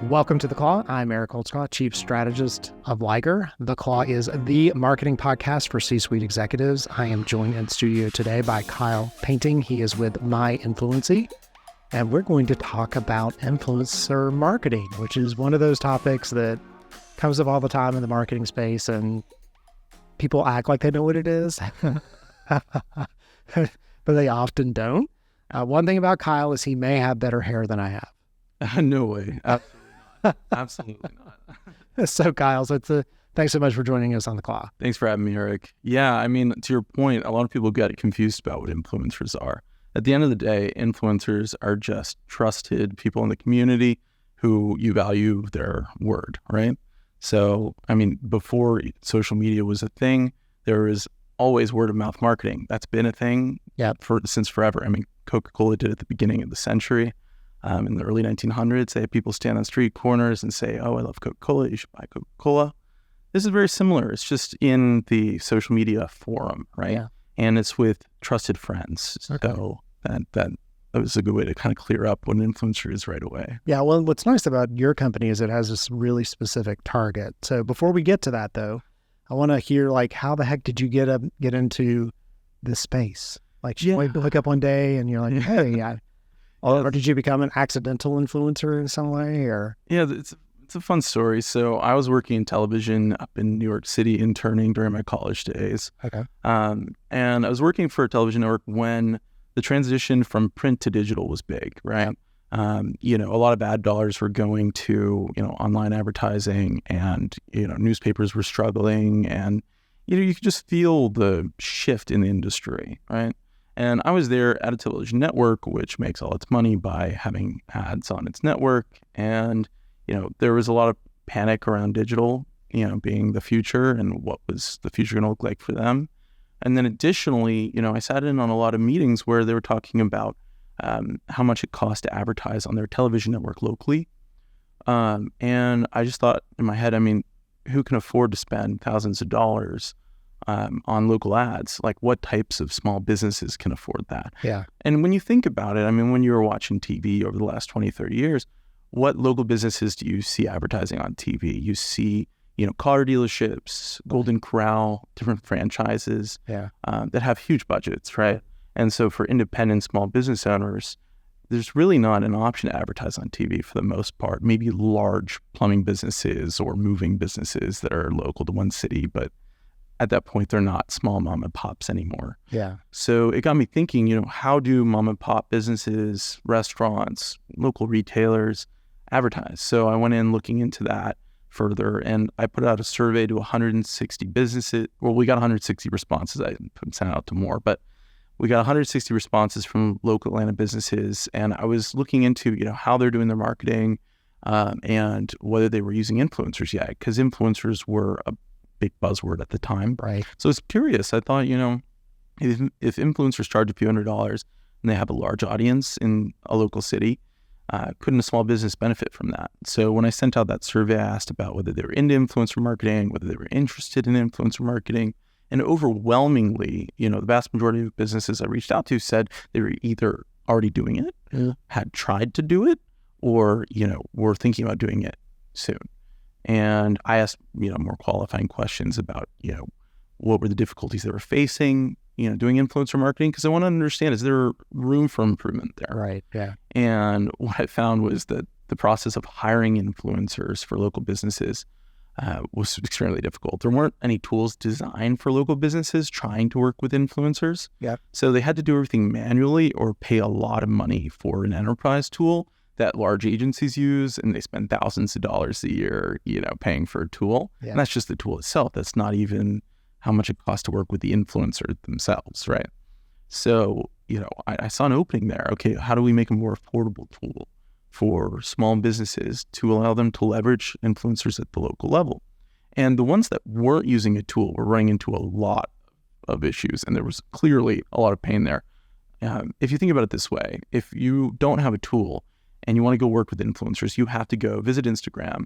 Welcome to The Claw. I'm Eric Holtzclaw, Chief Strategist of Liger. The Claw is the marketing podcast for C-suite executives. I am joined in studio today by Kyle Painting. He is with My Influency, and we're going to talk about influencer marketing, which is one of those topics that comes up all the time in the marketing space, and people act like they know what it is, but they often don't. One thing about Kyle is he may have better hair than I have. No way. Absolutely not. So Kyle, thanks so much for joining us on The Claw. Thanks for having me, Eric. Yeah, I mean, to your point, a lot of people get confused about what influencers are. At the end of the day, influencers are just trusted people in the community who you value their word, right? So, I mean, before social media was a thing, there was always word of mouth marketing. That's been a thing since forever. I mean, Coca-Cola did it at the beginning of the century. In the early 1900s, they had people stand on street corners and say, "Oh, I love Coca-Cola. You should buy Coca-Cola." This is very similar. It's just in the social media forum, right? Yeah. And it's with trusted friends. Okay. So that was a good way to kind of clear up what an influencer is right away. Yeah. Well, what's nice about your company is it has this really specific target. So before we get to that, though, I want to hear how the heck did you get into this space? You wake up one day and you're like, "Hey, or did you become an accidental influencer in some way?" Or yeah, it's a fun story. So I was working in television up in New York City, interning during my college days. Okay. And I was working for a television network when the transition from print to digital was big, right? A lot of ad dollars were going to online advertising, and newspapers were struggling, and you could just feel the shift in the industry, right? And I was there at a television network, which makes all its money by having ads on its network. And, there was a lot of panic around digital, being the future and what was the future going to look like for them. And then additionally, I sat in on a lot of meetings where they were talking about how much it cost to advertise on their television network locally. And I just thought in my head, I mean, who can afford to spend thousands of dollars on local ads? Like, what types of small businesses can afford that? Yeah. And when you think about it, I mean, when you were watching TV over the last 20, 30 years, what local businesses do you see advertising on TV? You see, car dealerships, Golden Corral, different franchises that have huge budgets, right? And so for independent small business owners, there's really not an option to advertise on TV for the most part. Maybe large plumbing businesses or moving businesses that are local to one city, but at that point, they're not small mom and pops anymore. Yeah. So it got me thinking, how do mom and pop businesses, restaurants, local retailers advertise? So I went in looking into that further, and I put out a survey to 160 businesses. Well, we got 160 responses. I sent out to more, but we got 160 responses from local Atlanta businesses. And I was looking into, how they're doing their marketing and whether they were using influencers yet, because influencers were a big buzzword at the time. Right. So it's curious. I thought, if influencers charge a few $100s and they have a large audience in a local city, couldn't a small business benefit from that? So when I sent out that survey, I asked about whether they were into influencer marketing, whether they were interested in influencer marketing. And overwhelmingly, the vast majority of businesses I reached out to said they were either already doing it, had tried to do it, or, were thinking about doing it soon. And I asked, more qualifying questions about, what were the difficulties they were facing, doing influencer marketing, because I want to understand, is there room for improvement there? Right. Yeah. And what I found was that the process of hiring influencers for local businesses was extremely difficult. There weren't any tools designed for local businesses trying to work with influencers. Yeah. So they had to do everything manually or pay a lot of money for an enterprise tool that large agencies use, and they spend thousands of dollars a year, paying for a tool. Yeah. And that's just the tool itself. That's not even how much it costs to work with the influencer themselves, right? So, I saw an opening there. Okay, how do we make a more affordable tool for small businesses to allow them to leverage influencers at the local level? And the ones that weren't using a tool were running into a lot of issues, and there was clearly a lot of pain there. If you think about it this way, if you don't have a tool and you want to go work with influencers, you have to go visit Instagram.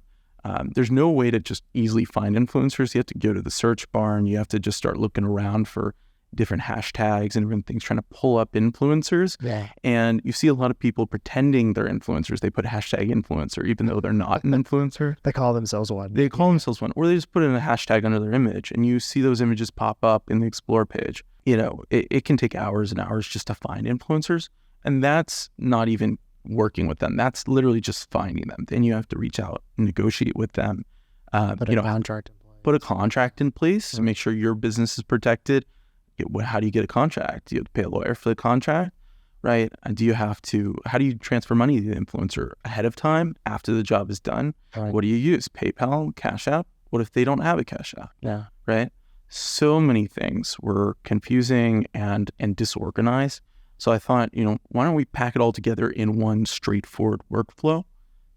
There's no way to just easily find influencers. You have to go to the search bar and you have to just start looking around for different hashtags and different things trying to pull up influencers. Yeah. And you see a lot of people pretending they're influencers. They put hashtag influencer, even though they're not an influencer. They call themselves one. They call themselves one, or they just put in a hashtag under their image, and you see those images pop up in the Explore page. It can take hours and hours just to find influencers, and that's not even working with them. That's literally just finding them. Then you have to reach out and negotiate with them. Put a contract in place. Put a contract in place to make sure your business is protected. How do you get a contract? Do you have to pay a lawyer for the contract, right? How do you transfer money to the influencer ahead of time, after the job is done? Right. What do you use? PayPal, Cash App? What if they don't have a Cash App? Yeah. Right? So many things were confusing and disorganized. So I thought, why don't we pack it all together in one straightforward workflow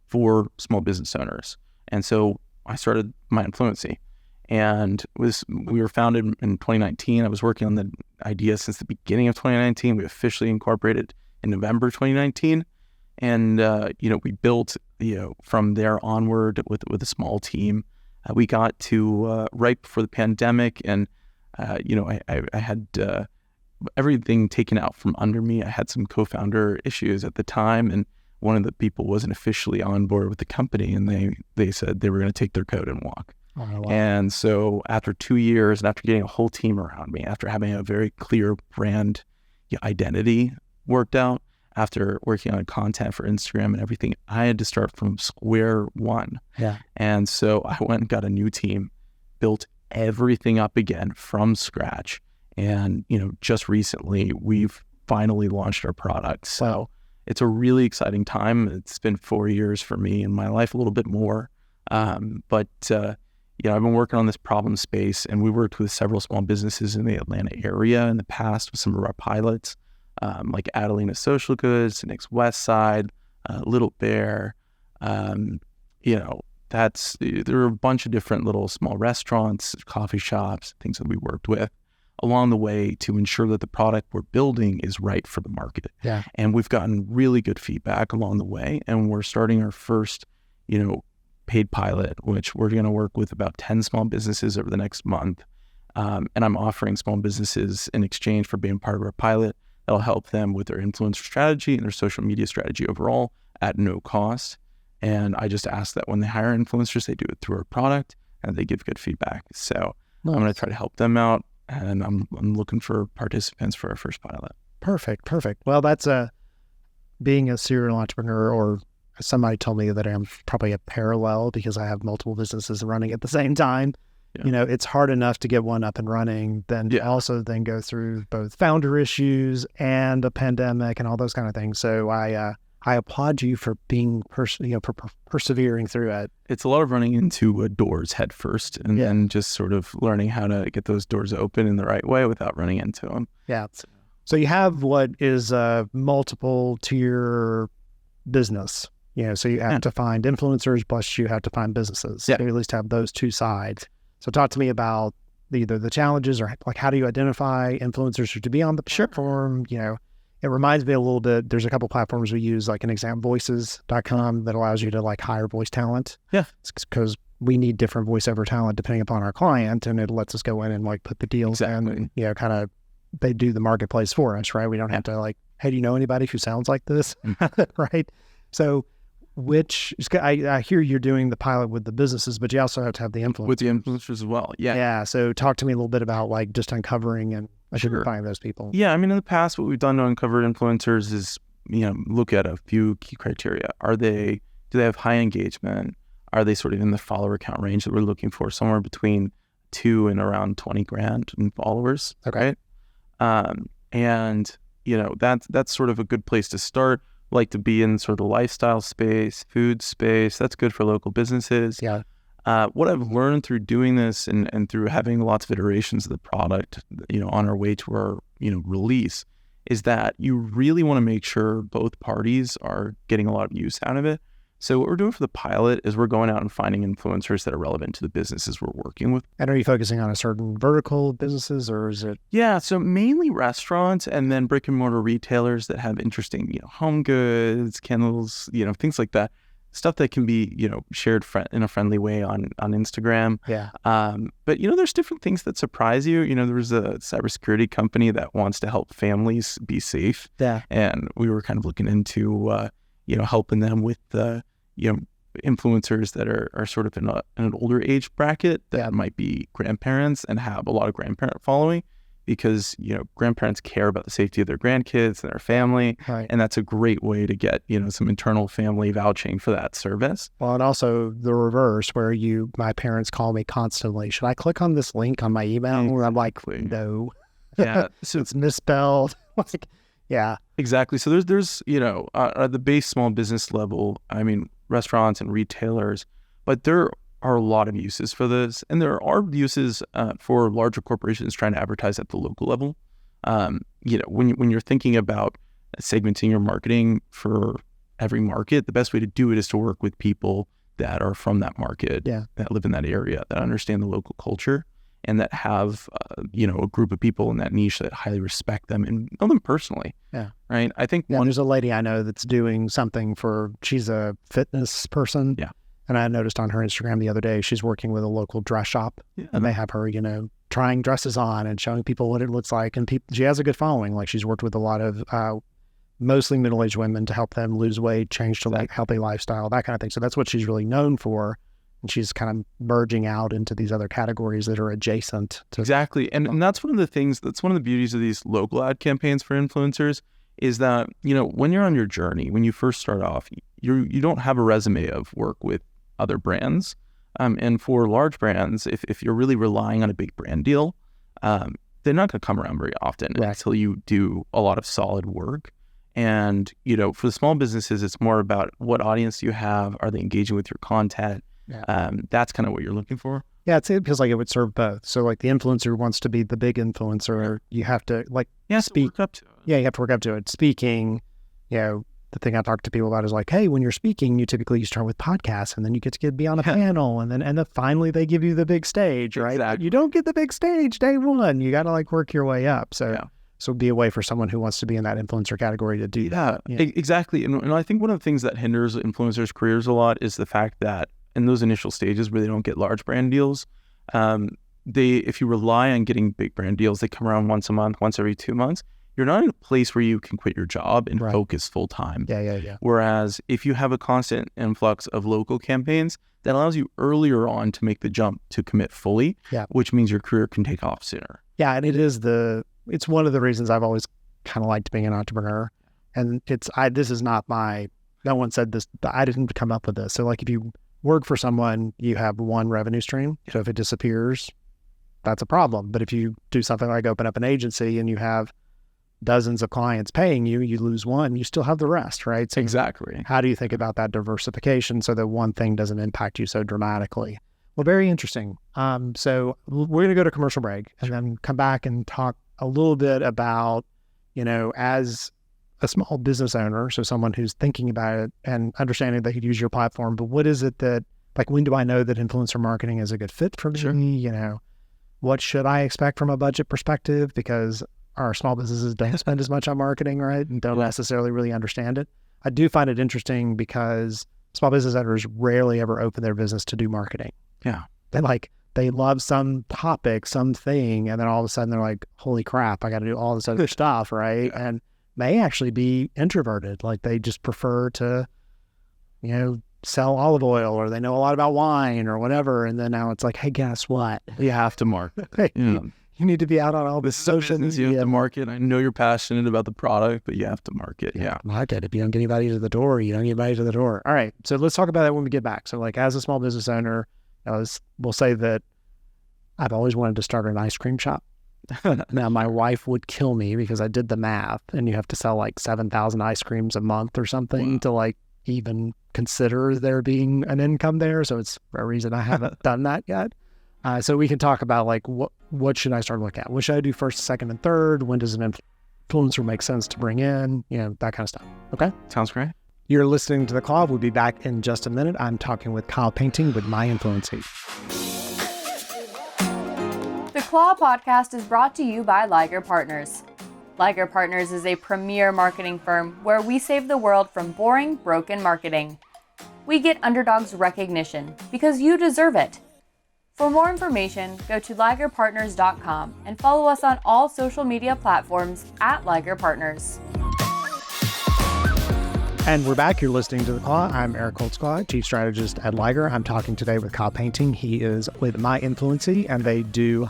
for small business owners? And so I started My Influency. And we were founded in 2019. I was working on the idea since the beginning of 2019. We officially incorporated in November 2019. And, we built, from there onward with a small team. We got to right before the pandemic, and, I had everything taken out from under me. I had some co-founder issues at the time, and one of the people wasn't officially on board with the company, and they said they were going to take their coat and walk. Oh, wow. And so after 2 years, and after getting a whole team around me, after having a very clear brand identity worked out, after working on content for Instagram and everything, I had to start from square one. Yeah. And so I went and got a new team, built everything up again from scratch. And, just recently, we've finally launched our product. So it's a really exciting time. It's been 4 years for me in my life, a little bit more. I've been working on this problem space, and we worked with several small businesses in the Atlanta area in the past with some of our pilots, like Adelina Social Goods, Nick's West Side, Little Bear. There are a bunch of different little small restaurants, coffee shops, things that we worked with along the way to ensure that the product we're building is right for the market. Yeah. And we've gotten really good feedback along the way, and we're starting our first, paid pilot, which we're going to work with about 10 small businesses over the next month. And I'm offering small businesses in exchange for being part of our pilot that'll help them with their influencer strategy and their social media strategy overall at no cost. And I just ask that when they hire influencers, they do it through our product and they give good feedback. So nice. I'm going to try to help them out, and I'm looking for participants for our first pilot. Perfect. Well, that's being a serial entrepreneur, or somebody told me that I'm probably a parallel because I have multiple businesses running at the same time. Yeah. It's hard enough to get one up and running, then also go through both founder issues and a pandemic and all those kind of things. So I applaud you for being persevering through it. It's a lot of running into doors head first, and then just sort of learning how to get those doors open in the right way without running into them. Yeah. So you have what is a multiple tier business. So you have to find influencers, plus you have to find businesses. Yeah. So you at least have those two sides. So talk to me about either the challenges or like how do you identify influencers to be on the platform? It reminds me a little bit, there's a couple platforms we use, like an example, voices.com, that allows you to like hire voice talent. Yeah. It's because we need different voiceover talent depending upon our client, and it lets us go in and like put the deals in, and kind of they do the marketplace for us, right? We don't have to like, hey, do you know anybody who sounds like this? Right? So I hear you're doing the pilot with the businesses, but you also have to have the influencers. With the influencers as well, yeah. Yeah, so talk to me a little bit about like just uncovering and identifying those people. Yeah, I mean, in the past, what we've done to uncover influencers is, look at a few key criteria. Do they have high engagement? Are they sort of in the follower count range that we're looking for, somewhere between 2 and around 20 grand in followers? Okay. Right? That's sort of a good place to start. Like to be in sort of the lifestyle space, food space. That's good for local businesses. Yeah. What I've learned through doing this and through having lots of iterations of the product, on our way to our, release, is that you really want to make sure both parties are getting a lot of use out of it. So what we're doing for the pilot is we're going out and finding influencers that are relevant to the businesses we're working with. And are you focusing on a certain vertical of businesses, or is it? Yeah, so mainly restaurants, and then brick and mortar retailers that have interesting, home goods, kennels, things like that. stuff that can be, shared in a friendly way on Instagram. Yeah. But, there's different things that surprise you. There's a cybersecurity company that wants to help families be safe. Yeah. And we were kind of looking into, helping them with the, influencers that are sort of in an older age bracket that might be grandparents and have a lot of grandparent following, because grandparents care about the safety of their grandkids and their family, right. And that's a great way to get some internal family vouching for that service. Well, and also the reverse, where my parents call me constantly, should I click on this link on my email? Exactly. And I'm like, no. Yeah, so it's misspelled. Yeah, exactly. So there's at the base small business level, I mean, restaurants and retailers, but there are a lot of uses for this, and there are uses for larger corporations trying to advertise at the local level. When you're thinking about segmenting your marketing for every market, the best way to do it is to work with people that are from that market, that live in that area, that understand the local culture, and that have a group of people in that niche that highly respect them and know them personally. Yeah. Right. I think there's a lady I know that's doing something she's a fitness person. Yeah. And I noticed on her Instagram the other day, she's working with a local dress shop, and they have her, trying dresses on and showing people what it looks like. And she has a good following. Like, she's worked with a lot of mostly middle-aged women to help them lose weight, change to like healthy lifestyle, that kind of thing. So that's what she's really known for. And she's kind of merging out into these other categories that are adjacent to. Exactly. And that's one of the beauties of these local ad campaigns for influencers, is that, when you're on your journey, when you first start off, you don't have a resume of work with other brands. And for large brands, if you're really relying on a big brand deal, they're not going to come around very often until you do a lot of solid work. And, for the small businesses, it's more about what audience you have. Are they engaging with your content? Yeah. That's kind of what you're looking for. Yeah, it feels like it would serve both. So like the influencer wants to be the big influencer, you have to speak work up to it. Yeah, you have to work up to it. Speaking, the thing I talk to people about is like, hey, when you're speaking, you start with podcasts, and then you get to be on a panel, and then finally they give you the big stage, right? Exactly. You don't get the big stage day one. You got to work your way up. So be a way for someone who wants to be in that influencer category to do that. Yeah, exactly. And I think one of the things that hinders influencers' careers a lot is the fact that in those initial stages where they don't get large brand deals, if you rely on getting big brand deals, they come around once a month, once every 2 months. You're not in a place where you can quit your job and focus full time. Yeah. Whereas if you have a constant influx of local campaigns, that allows you earlier on to make the jump to commit fully, which means your career can take off sooner. Yeah, and it's one of the reasons I've always kind of liked being an entrepreneur. And this is not no one said this, I didn't come up with this. So like if you work for someone, you have one revenue stream. So if it disappears, that's a problem. But if you do something like open up an agency and you have dozens of clients paying you, you lose one, you still have the rest, right? So exactly. How do you think about that diversification so that one thing doesn't impact you so dramatically? Well, very interesting. So we're going to go to commercial break and then come back and talk a little bit about, as a small business owner, so someone who's thinking about it and understanding they could use your platform, but what is it that, when do I know that influencer marketing is a good fit for me? Sure. What should I expect from a budget perspective? Because our small businesses don't spend as much on marketing, right? And don't necessarily really understand it. I do find it interesting because small business owners rarely ever open their business to do marketing. Yeah. They love some topic, something, and then all of a sudden they're like, holy crap, I got to do all this other stuff, right? Yeah. And may actually be introverted. Like they just prefer to, sell olive oil, or they know a lot about wine or whatever. And then now it's like, hey, guess what? You have to market. You need to be out on all this social media. You have to market. I know you're passionate about the product, but you have to market. Yeah. Market. If you don't get anybody to the door, you don't get anybody to the door. All right. So let's talk about that when we get back. So as a small business owner, we'll say that I've always wanted to start an ice cream shop. Now, my wife would kill me because I did the math, and you have to sell 7,000 ice creams a month or something to even consider there being an income there. So it's a reason I haven't done that yet. So we can talk about what should I start looking at? What should I do first, second, and third? When does an influencer make sense to bring in? That kind of stuff. Okay? Sounds great. You're listening to The Claw. We'll be back in just a minute. I'm talking with Kyle Painting with My Influency. The Claw podcast is brought to you by Liger Partners. Liger Partners is a premier marketing firm where we save the world from boring, broken marketing. We get underdogs recognition because you deserve it. For more information, go to ligerpartners.com and follow us on all social media platforms at Liger Partners. And we're back. You're listening to The Claw. I'm Eric Holtzclaw, Chief Strategist at Liger. I'm talking today with Kyle Painting. He is with My Influency, and they do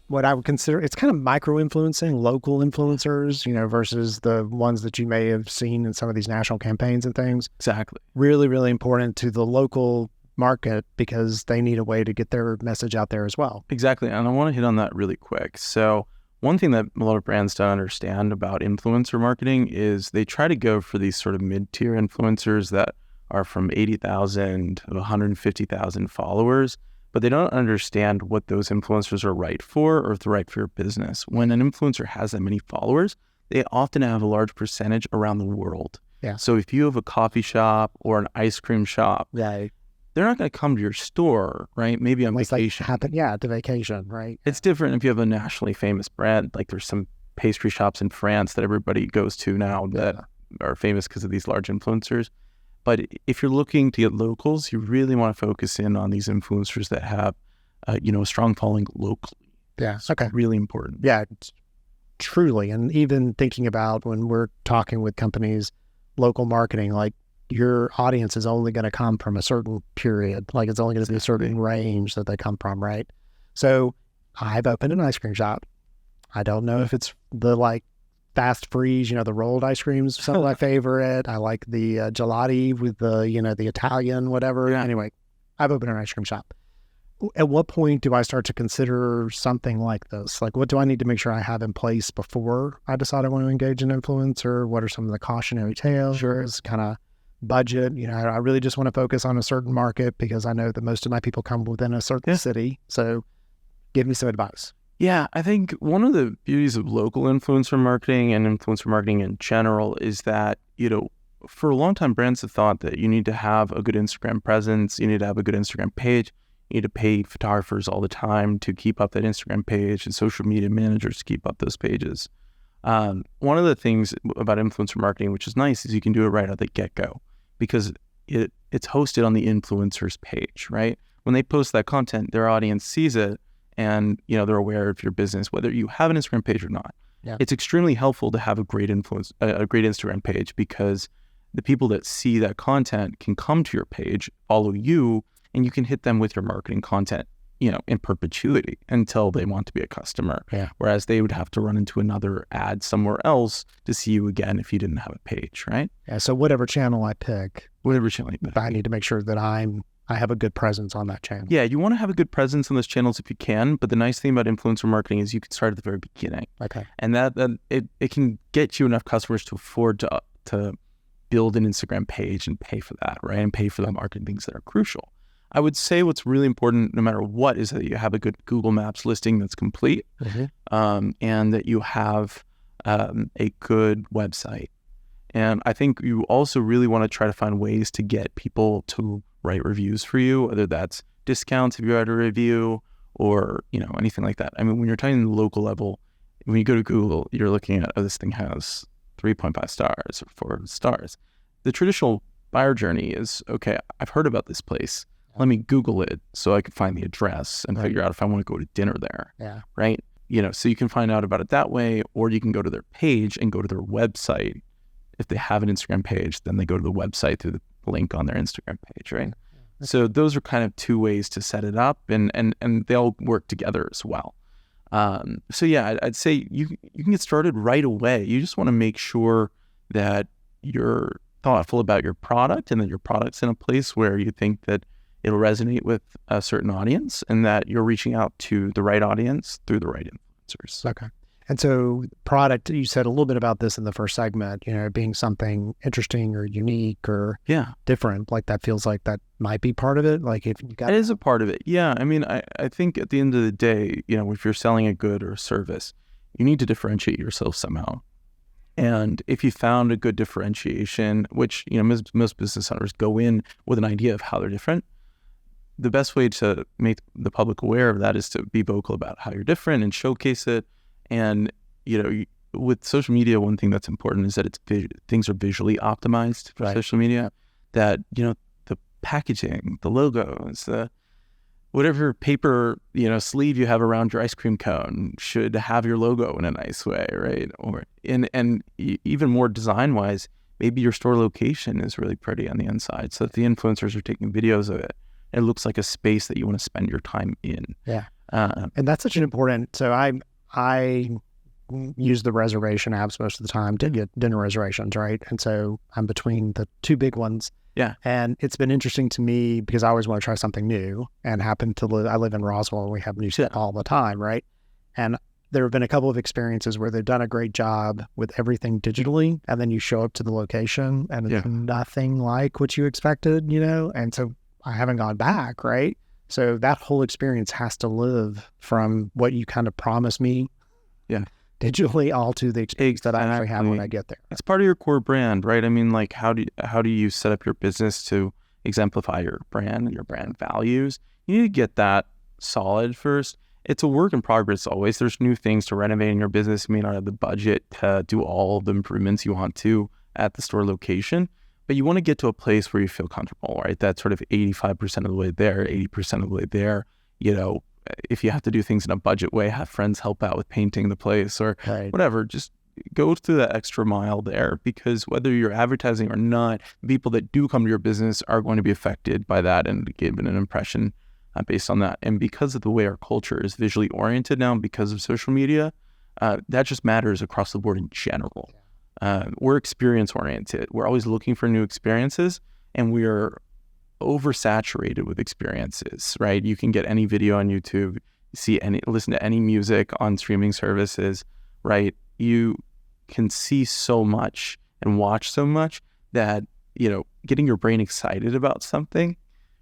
what I would consider, it's kind of micro-influencing, local influencers, versus the ones that you may have seen in some of these national campaigns and things. Exactly. Really, really important to the local market because they need a way to get their message out there as well. Exactly. And I want to hit on that really quick. So one thing that a lot of brands don't understand about influencer marketing is they try to go for these sort of mid-tier influencers that are from 80,000 to 150,000 followers, but they don't understand what those influencers are right for or if they're right for your business. When an influencer has that many followers, they often have a large percentage around the world. Yeah. So if you have a coffee shop or an ice cream shop, Yeah. they're not going to come to your store, right? Maybe on vacation. To vacation, right? It's different if you have a nationally famous brand. Like there's some pastry shops in France that everybody goes to now that are famous because of these large influencers. But if you're looking to get locals, you really want to focus in on these influencers that have, a strong following locally. Yeah. It's okay. really important. Yeah, truly. And even thinking about when we're talking with companies, local marketing, like your audience is only going to come from a certain period. Like it's only going to be a certain range that they come from, right? So I've opened an ice cream shop. I don't know if it's the fast freeze, the rolled ice creams, some of my favorite. I like the gelati with the Italian, whatever. Yeah. Anyway, I've opened an ice cream shop. At what point do I start to consider something like this? Like, what do I need to make sure I have in place before I decide I want to engage an influencer? What are some of the cautionary tales? Sure. It's kind of budget. I really just want to focus on a certain market because I know that most of my people come within a certain city. So give me some advice. Yeah, I think one of the beauties of local influencer marketing and influencer marketing in general is that, for a long time, brands have thought that you need to have a good Instagram presence, you need to have a good Instagram page, you need to pay photographers all the time to keep up that Instagram page and social media managers to keep up those pages. One of the things about influencer marketing, which is nice, is you can do it right at the get-go because it's hosted on the influencer's page, right? When they post that content, their audience sees it and, they're aware of your business, whether you have an Instagram page or not. Yeah. It's extremely helpful to have a great a great Instagram page because the people that see that content can come to your page, follow you, and you can hit them with your marketing content, in perpetuity until they want to be a customer. Yeah. Whereas they would have to run into another ad somewhere else to see you again if you didn't have a page, right? Yeah. So whatever channel I pick, I need to make sure that I have a good presence on that channel. Yeah, you want to have a good presence on those channels if you can, but the nice thing about influencer marketing is you can start at the very beginning. Okay. And that it can get you enough customers to afford to build an Instagram page and pay for that, right? And pay for the marketing things that are crucial. I would say what's really important, no matter what, is that you have a good Google Maps listing that's complete, and that you have a good website. And I think you also really want to try to find ways to get people to write reviews for you, whether that's discounts if you write a review or, anything like that. I mean, when you're talking the local level, when you go to Google, you're looking at, this thing has 3.5 stars or 4 stars. The traditional buyer journey is, okay, I've heard about this place. Let me Google it so I can find the address and figure out if I want to go to dinner there. Yeah. Right. So you can find out about it that way, or you can go to their page and go to their website. If they have an Instagram page, then they go to the website through the link on their Instagram page, right? Yeah. So those are kind of two ways to set it up, and they all work together as well. So yeah, I'd say you can get started right away. You just want to make sure that you're thoughtful about your product and that your product's in a place where you think that it'll resonate with a certain audience and that you're reaching out to the right audience through the right influencers. Okay. And so product, you said a little bit about this in the first segment, being something interesting or unique or different, like that feels like that might be part of it. Like if you got That is a part of it. Yeah. I mean, I think at the end of the day, if you're selling a good or a service, you need to differentiate yourself somehow. And if you found a good differentiation, which, most business owners go in with an idea of how they're different, the best way to make the public aware of that is to be vocal about how you're different and showcase it. And, with social media, one thing that's important is that things are visually optimized for social media, that, packaging, the logos, whatever paper, sleeve you have around your ice cream cone should have your logo in a nice way, right? Or even more design wise, maybe your store location is really pretty on the inside, so that the influencers are taking videos of it. It looks like a space that you want to spend your time in. Yeah. And that's such an important, so I use the reservation apps most of the time to get dinner reservations, right? And so I'm between the two big ones. Yeah. And it's been interesting to me because I always want to try something new, and I live in Roswell and we have new stuff all the time, right? And there have been a couple of experiences where they've done a great job with everything digitally, and then you show up to the location and it's nothing like what you expected, And so I haven't gone back, right? So that whole experience has to live from what you kind of promised me digitally all to the experience that I actually have when I get there. It's part of your core brand, right? I mean, like, how do you set up your business to exemplify your brand and your brand values? You need to get that solid first. It's a work in progress always. There's new things to renovate in your business. You may not have the budget to do all of the improvements you want to at the store location, but you want to get to a place where you feel comfortable, right? That's sort of 85% of the way there, 80% of the way there. If you have to do things in a budget way, have friends help out with painting the place or whatever, just go through that extra mile there, because whether you're advertising or not, people that do come to your business are going to be affected by that and given an impression based on that. And because of the way our culture is visually oriented now, because of social media, that just matters across the board in general. We're experience oriented. We're always looking for new experiences, and we're oversaturated with experiences, right? You can get any video on YouTube, listen to any music on streaming services, right? You can see so much and watch so much that, getting your brain excited about something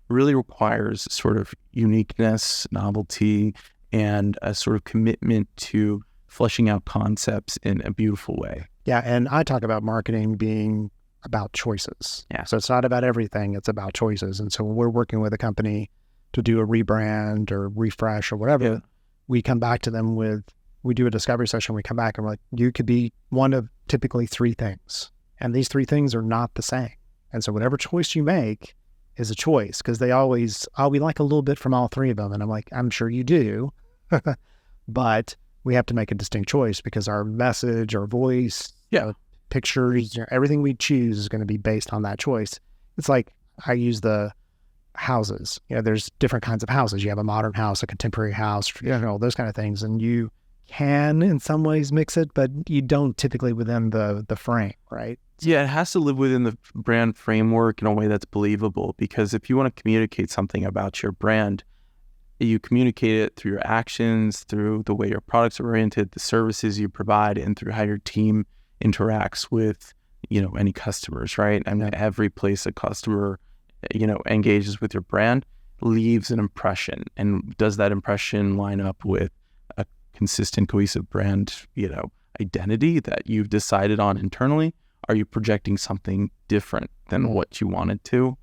really requires sort of uniqueness, novelty, and a sort of commitment to fleshing out concepts in a beautiful way. Yeah, and I talk about marketing being about choices. Yeah. So it's not about everything, it's about choices. And so when we're working with a company to do a rebrand or refresh or whatever, we come back to them we do a discovery session, we come back and we're like, you could be one of typically three things. And these three things are not the same. And so whatever choice you make is a choice, because they always, we like a little bit from all three of them. And I'm like, I'm sure you do, but we have to make a distinct choice because our message, our voice, pictures, everything we choose is going to be based on that choice. It's like I use the houses. There's different kinds of houses. You have a modern house, a contemporary house, those kind of things. And you can in some ways mix it, but you don't typically within the frame, right? Yeah, it has to live within the brand framework in a way that's believable, because if you want to communicate something about your brand, you communicate it through your actions, through the way your products are oriented, the services you provide, and through how your team interacts with, any customers, right? I mean, every place a customer, engages with your brand leaves an impression. And does that impression line up with a consistent, cohesive brand, identity that you've decided on internally? Are you projecting something different than what you wanted to?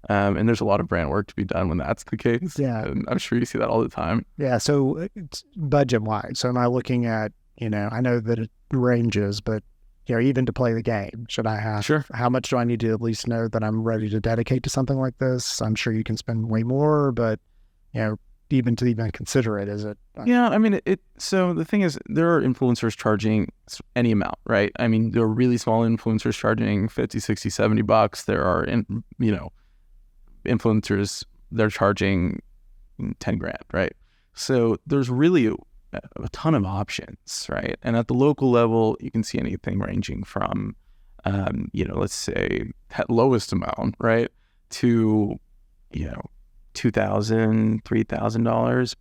And there's a lot of brand work to be done when that's the case. Yeah. And I'm sure you see that all the time. Yeah. So budget-wise, so am I looking at, I know that it ranges, but, even to play the game, should I have, how much do I need to at least know that I'm ready to dedicate to something like this? I'm sure you can spend way more, but, even to even consider it, is it? Yeah. I mean, so the thing is, there are influencers charging any amount, right? I mean, there are really small influencers charging 50, 60, 70 bucks. There are, influencers, they're charging 10 grand, right? So there's really a ton of options, right? And at the local level, you can see anything ranging from, let's say that lowest amount, right, to, $2,000, $3,000.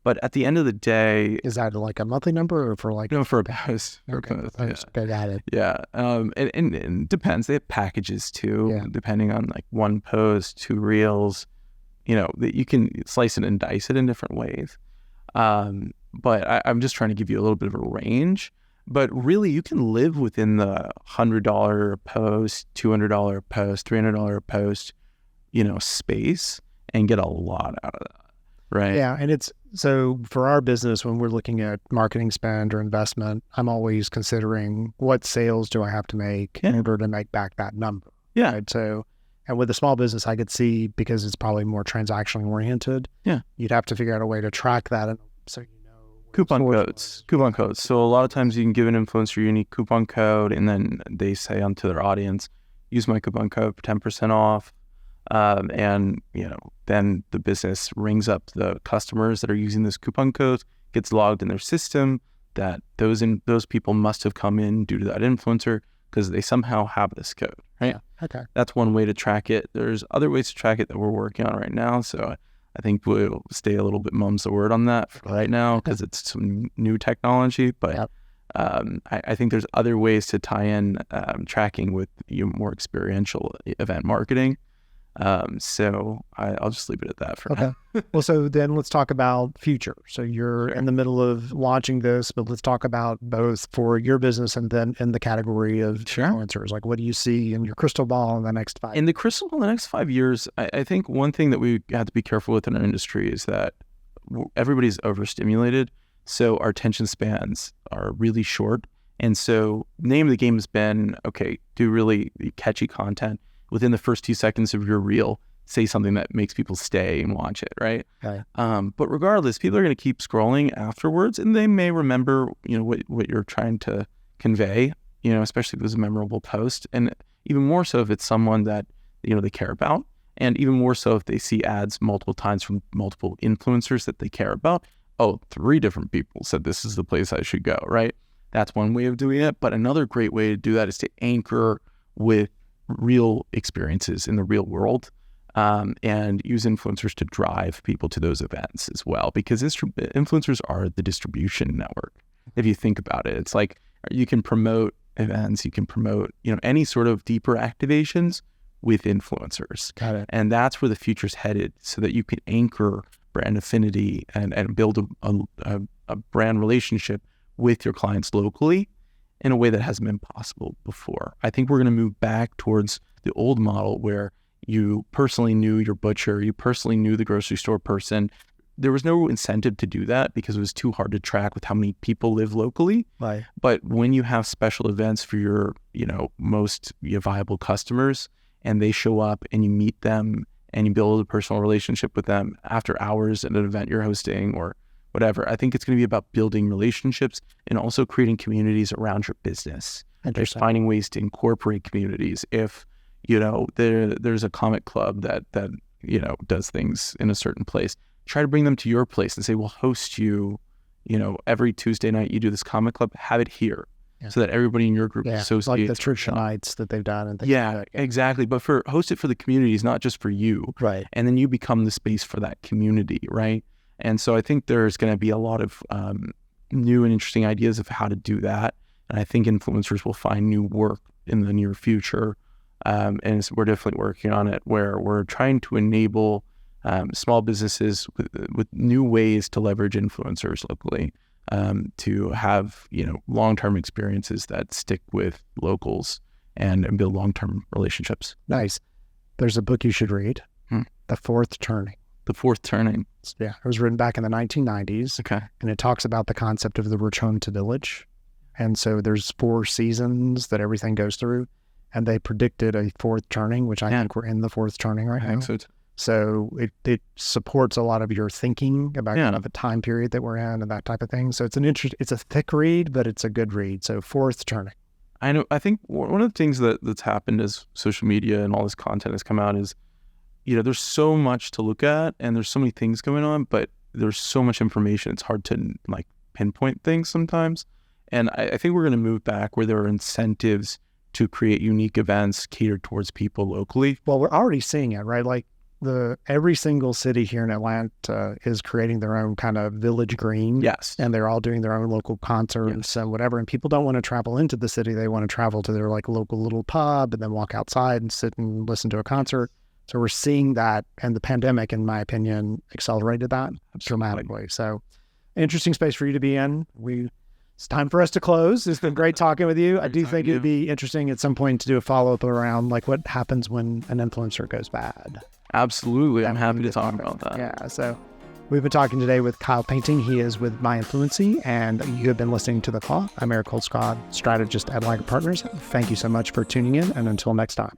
But at the end of the day, is that like a monthly number or for like? No, for a post. Got it. Yeah. And it depends. They have packages too, depending on like one post, 2 reels, that you can slice it and dice it in different ways. But I'm just trying to give you a little bit of a range. But really, you can live within the $100 post, $200 post, $300 post, space, and get a lot out of that, right? Yeah, and it's so for our business, when we're looking at marketing spend or investment, I'm always considering what sales do I have to make in order to make back that number. Yeah. Right? So And with a small business, I could see, because it's probably more transactionally oriented. Yeah. You'd have to figure out a way to track that. And so you know. Coupon codes. So a lot of times you can give an influencer a unique coupon code, and then they say onto their audience, use my coupon code for 10% off. And, then the business rings up the customers that are using this coupon code, gets logged in their system that those people must have come in due to that influencer because they somehow have this code, right? Yeah. Okay. That's one way to track it. There's other ways to track it that we're working on right now. So I think we'll stay a little bit mum's the word on that for right now because it's some new technology. But I think there's other ways to tie in tracking with more experiential event marketing. So I'll just leave it at that for now. Well, so then let's talk about future. So you're in the middle of launching this, but let's talk about both for your business and then in the category of influencers. Like, what do you see in your crystal ball in the next 5 years? In the crystal ball in the next 5 years, I think one thing that we have to be careful with in our industry is that everybody's overstimulated. So our attention spans are really short. And so the name of the game has been, okay, do really catchy content. Within the first 2 seconds of your reel, say something that makes people stay and watch it, right? Okay. But regardless, people are going to keep scrolling afterwards, and they may remember, what you're trying to convey, especially if it was a memorable post, and even more so if it's someone that, they care about, and even more so if they see ads multiple times from multiple influencers that they care about. Oh, 3 different people said this is the place I should go, right? That's one way of doing it. But another great way to do that is to anchor with real experiences in the real world, and use influencers to drive people to those events as well, because influencers are the distribution network. If you think about it, it's like you can promote events, you can promote, any sort of deeper activations with influencers. Got it. And that's where the future's headed, so that you can anchor brand affinity and build a brand relationship with your clients locally in a way that hasn't been possible before. I think we're going to move back towards the old model where you personally knew your butcher, you personally knew the grocery store person. There was no incentive to do that because it was too hard to track with how many people live locally. Right. But when you have special events for your, most viable customers, and they show up and you meet them and you build a personal relationship with them after hours at an event you're hosting or whatever, I think it's going to be about building relationships and also creating communities around your business. There's finding ways to incorporate communities. If, there's a comic club that does things in a certain place, try to bring them to your place and say, we'll host you, every Tuesday night you do this comic club, have it here. Yeah. So that everybody in your group associates. Like the church nights that they've done. And things like that. Exactly. But host it for the communities, not just for you. Right. And then you become the space for that community, right? And so I think there's going to be a lot of new and interesting ideas of how to do that. And I think influencers will find new work in the near future. And we're definitely working on it, where we're trying to enable small businesses with new ways to leverage influencers locally, to have, long-term experiences that stick with locals and build long-term relationships. Nice. There's a book you should read, The Fourth Turning. The Fourth Turning. Yeah, it was written back in the 1990s. Okay. And it talks about the concept of the return to village. And so there's 4 seasons that everything goes through. And they predicted a fourth turning, which I think we're in the fourth turning right now. I think so too. So it supports a lot of your thinking about kind of the time period that we're in and that type of thing. So it's it's a thick read, but it's a good read. So Fourth Turning. I know. I think one of the things that's happened as social media and all this content has come out is, there's so much to look at and there's so many things going on, but there's so much information. It's hard to pinpoint things sometimes. And I think we're going to move back where there are incentives to create unique events catered towards people locally. Well, we're already seeing it, right? Like every single city here in Atlanta is creating their own kind of village green. Yes. And they're all doing their own local concerts and whatever. And people don't want to travel into the city. They want to travel to their local little pub and then walk outside and sit and listen to a concert. So we're seeing that, and the pandemic, in my opinion, accelerated that dramatically. So interesting space for you to be in. It's time for us to close. It's been great talking with you. I do think it'd be interesting at some point to do a follow-up around what happens when an influencer goes bad. Absolutely. I'm happy to talk about that. Yeah. So we've been talking today with Kyle Painting. He is with My Influency, and you have been listening to The Claw. I'm Eric Holtzclaw, strategist at Liger Partners. Thank you so much for tuning in, and until next time.